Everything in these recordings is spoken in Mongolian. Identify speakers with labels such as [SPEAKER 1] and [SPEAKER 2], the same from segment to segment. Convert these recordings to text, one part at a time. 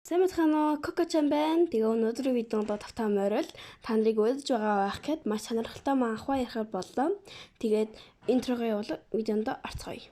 [SPEAKER 1] Сайн мэцхан Коко-чан байна. Тэгээ өнөөдрийн видеонд тавтаа морил та нарыг үзэж байгаа байх гэхэд маш сонирхолтой манхва ярих боллоо. Тэгээд интрого явуул видеонд орцгоё.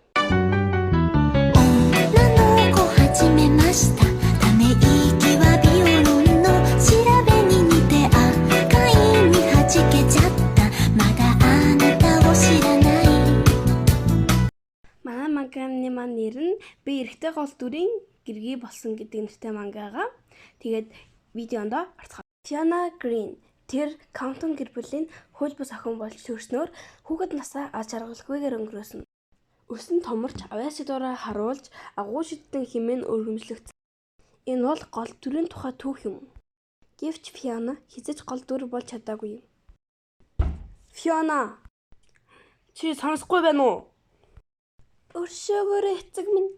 [SPEAKER 1] マナнэр нь би эрэгтэй гол дүрийн гэргий болсон гэдэг нэртэй мангагаа. Тэгээд видеонд орцгоё. Fiona Green тэр Compton гэр бүлийн хөл бус охин болж төрснөөр хүүхэд насаа аз жаргалгүйгээр өнгөрөөсөн. Өсөн томорч авьяас дураа харуулж агуу шидэн хэмээн өргөмжлөгдсөн. Энэ бол гол дүрийн тухай түүх юм. Гэвч Fiona хизэж гол дүр болж чадаагүй юм. Fiona чи сонсохгүй байна уу? Өршөөгөөрэй эцэг минь.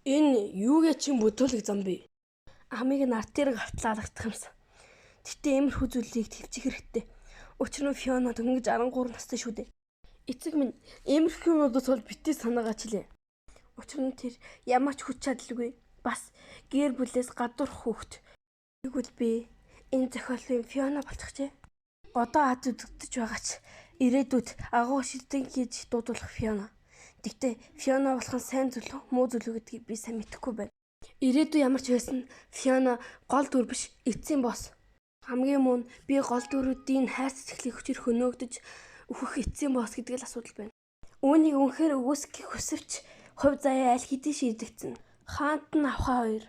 [SPEAKER 1] Энэ юугээ чинь бүтүүлэг зам бэ? Амийг нарт дээр гавтлаалгах юмсан. Гэтэ иймэрхүү зүйлийг төвчих хэрэгтэй. Учир нь Fiona дөнгөж 13 настай шүү дээ. Эцэг минь иймэрхүү юмудаас бол битгий санаагаач лээ. Учир нь тэр ямар ч хүч чадалгүй. Бас гэр бүлээс гадуур хүүхэд. Тэгвэл би энэ зохиолын Fiona болчихжээ. Одоо ад үзэгдэж байгаач ирээдүйд агуу шилдэг хийж дуудуулах Fiona. Гэхдээ Fiona болох нь сайн зүйл муу зүйл гэдгийг би сайн мэдэхгүй байна. Ирээдүй ямар ч байсан Fiona гол дүр биш, эцсийн босс. Хамгийн муу нь би гол дүрүүдийн хайр сэтгэлийг хүчээр хөнөөгдөж өөхөх эцсийн босс гэдэг л асуудал байна. Үүнийг үнэхээр үгүйсгэх хүсвч хувь заяа аль хэдийн шийдэгдсэн. Хаант нь авхаа хоёр.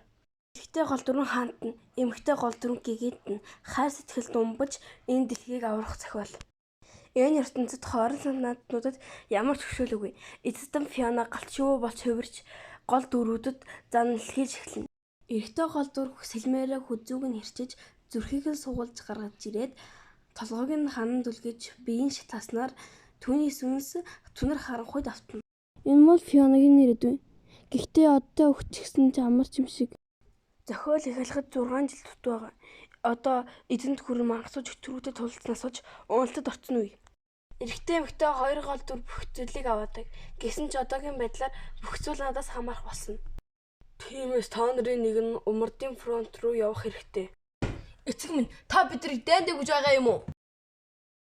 [SPEAKER 1] Эрэгтэй гол дүрэн хаант нь, эмэгтэй гол дүрэн гэгээд нь хайр сэтгэл думбаж энэ дэлхийг аврах зохиол. Энэ ертөнцид хоорон санаатнуудад ямар ч хөшөөлөгүй. Эцэстэн Fiona галчгүй болж хувирч гол дүрүүдэд занлахиж эхэлнэ. Эрэгтэй гол дүр сэлмээрээ хүзүүг нь хэрчиж зүрхийг нь сугалж гаргаж ирээд толгойг нь ханан дүлгэж биеийн шатаснаар түүний сүнс түнэр харанхуйд автна. Энэ бол Fiona-гийн нэрэдвэ. Гэхдээ одоо өгчихсэн ч амарч юм шиг. Зохиол эхлэхэд 6 жил дут байгаа. Одоо эзэнт гүрэн мангасууж өчрүүдэд тулцнаас хойш уналтад орсон үе. Эрэгтэй эмэгтэй хоёр гол дүр бүх зүйлийг аваадаг. Гэсэн ч одоогийн байдлаар бүх зүйл надаас хамаарах болсон. Тиймээс та нарын нэг нь умардын фронт руу явах хэрэгтэй. Эцэг минь та биднийг дайнд өгж байгаа юм уу?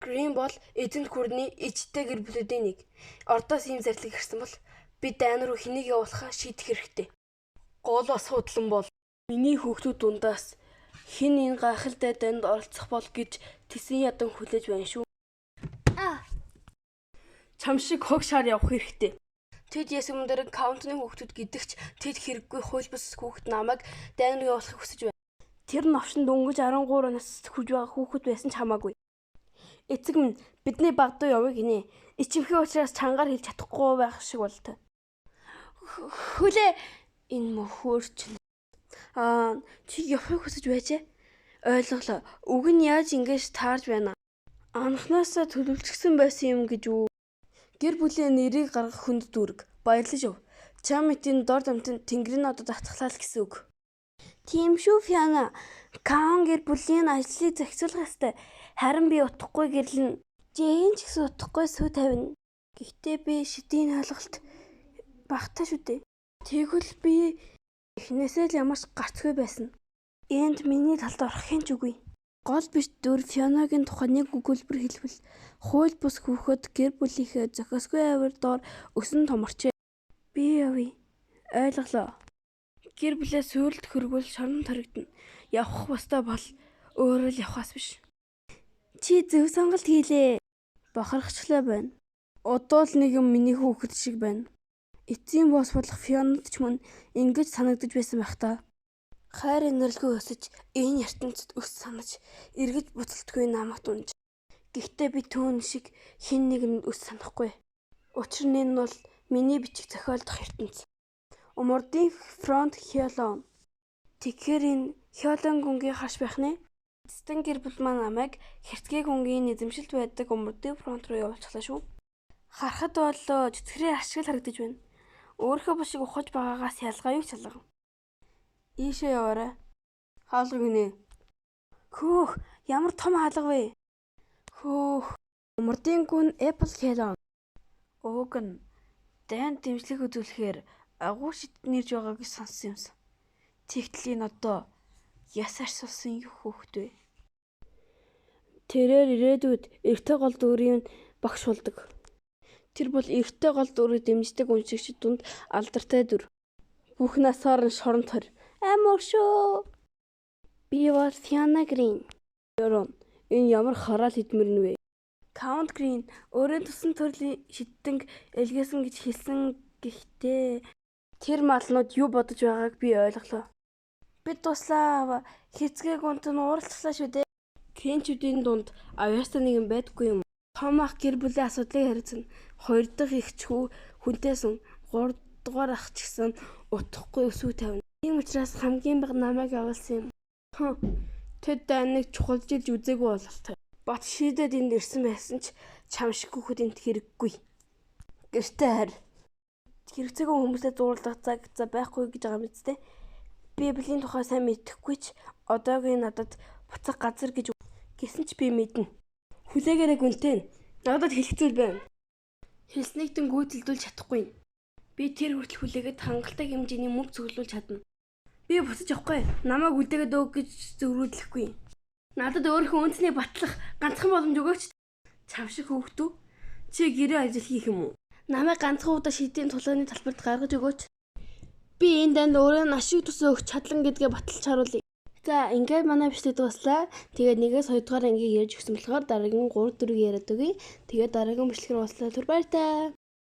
[SPEAKER 1] Green бол эзэнт гүрний ичтэй гэр бүлүүдийн нэг. Ордоос ийм зарлиг ирсэн бол би дайн руу хэнийг явуулахаа шийдэх хэрэгтэй. Гол асуудал нь бол миний хүүхдүүд дундаас хэн энэ гайхалтай дайнд оролцох бол гэж тэсэн ядан хүлээж байна шүү. Чам шиг хог шаар явах хэрэгтэй. Тэд ясэм дээр каунтны хүүхдүүд гэдэгч тэд хэрэггүй хууль бус хүүхэд намайг дайн руу явуулахыг хүсэж байна. Тэр новшин дөнгөж 13 нас хүрж байгаа хүүхэд байсан ч хамаагүй. Эцэг минь бидний баг дуу явъя гинэ. Ичимхээ учраас чангаар хэлж чадахгүй байх шиг болтой. Хүлээ энэ мөхөөрч. Чи явахыг хүсэж байжээ? Ойлголоо. Үг нь яаж ингэж таарж байна? Анхнаасаа төлөвлөсөн байсан юм гэж үү? Гэр бүлийн нэрийг гаргах хүнд дүүрэг. Баярлаж өв. Чамитийн дор дамтанд тэнгэрийн одод атгалаа л гэсэн үг. Тийм шүү Fiona. Каун гэр бүлийн ажлыг зохицуулах ёстой. Харин би утгагүй гэрлэн. Жээн ч гэсэн утгагүй сүү тавина. Гэхдээ би шидийн ойлголт багтаа шүү дээ. Тэгвэл би эхнээсээ л ямар ч гарцгүй байсан. Энд миний талд орохын ч үгүй. Гол биш дүр Fiona-гийн тухай нэг өгүүлбэр хэлбэл хууль бус хүүхэд гэр бүлийнхээ зохиосгүй авир доор өсөн томорчээ. Би явъя. Ойлголоо. Гэр бүлээ сүрэлт хөргүүл шорон торигдно. Явах бостой бол өөрөө л явахаас биш. Чи зөв сонголт хийлээ. Бохорхчлаа байна. Одоо л нэг юм миний хүүхэд шиг байна. Эцсийн босс болох Fiona-д ч мөн ингэж санагдаж байсан байх та. Хайр инэрлгүй өсөж энэ ертөнцид өс санаж эргэж буцалтгүй намайг дүнж. Гэхдээ би түүн шиг хэн нэгэнд өс санахгүй. Учир нь энэ бол миний бичих зохиолдох ертөнц. Умардын фронт Хёлон. Тэгэхээр энэ Хёлон гүнгийн хаш байх нэ? Эцэстэн гэр бүл маань намайг хэрцгий гүнгийн эзэмшилд байдаг умардын фронт руу явуулчихлаа шүү. Харахад бол зүтгэрийн ашиг харагдаж байна. Өөрийнхөө бушиг ухаж байгаагаас ялгаа юу ч алга. Ийшээ яваарай. Хаалга гинэ. Хөөх, ямар том хаалга вэ? Хөөх, умардын гүн Apple Hellon. Уг нь дайнд дэмжлэг үзүүлэхээр агуу шиднэрж байгаа гэж сонссон юмсан. Тэгтэл энэ одоо Ясаар суусан юу хөөхт вэ? Тэрээр ирээдүйд эртээ гол дүрийн багш болдог. Тэр бол эртээ гол дүрийг дэмждэг уншигчид дунд алдартай дүр. Бүх насаар нь шорон тор. Амар шүү. Би бол Fiona Green. Ёрон, энэ ямар хараал хэдмэр нь вэ? Count Green өөрөө тусан төрлийн шидтэнг элгээсэн гэж хэлсэн гэхдээ тэр малнууд юу бодож байгааг би ойлголоо. Бид туслаа. Хэцгээ гунт нь ууралцлаа шүү дээ. Кенчүүдийн дунд авьяастай нэгэн байдаггүй юм. Том ах гэр бүлийн асуудлыг хариуцна. 2 дахь эгч хүү хүнтэйсэн. 3 дугаар ах ч гэсэн утахгүй өсвөө тавина. Тийм учраас хамгийн бага намайг авалсан юм. Тэд дайныг чухалжилж үзээгүй бололтой. Бат шийдээд энд ирсэн байсан ч чам шиг хүүхэд энд хэрэггүй. Гэртээ харь. Хэрэгцээгүй хүмүүсээ зуурладаг цаг байхгүй гэж байгаа мэт дээ. Библийн тухай сайн мэдэхгүй ч одоогийн надад буцах газар гэж гэсэн ч би мэднэ. Хүлээгээрэй гүнтэн. Надад хэлэх зүйл байна. Хэлснийг дэн гүйцэлдүүлж чадахгүй. Би тэр хүртэл хүлээгээд хангалттай хэмжээний мөнгө цуглуулж чадна. Би буцаж явахгүй. Намайг үлдээгээд өг гэж зөврүүлэхгүй. Надад өөрийнхөө үнцний батлах ганцхан боломж өгөөч. Чам шиг хүүхдүү. Чи гэрээ ажил хийх юм уу? Намайг ганцхан удаа шидийн тулааны талбарт гаргаж өгөөч. Би энэ данд өөрөө ашиг тусаа өгч чадлан гэдгээ баталж харуулъя. За, ингээд манай бичлэг дуслаа. Тэгээд 1-2 дугаар ангийг ярьж өгсөн болохоор дараагийн 3-4 яриад өгье. Тэгээд дараагийн бичлэгээр уулзлаа. Түр баяртай.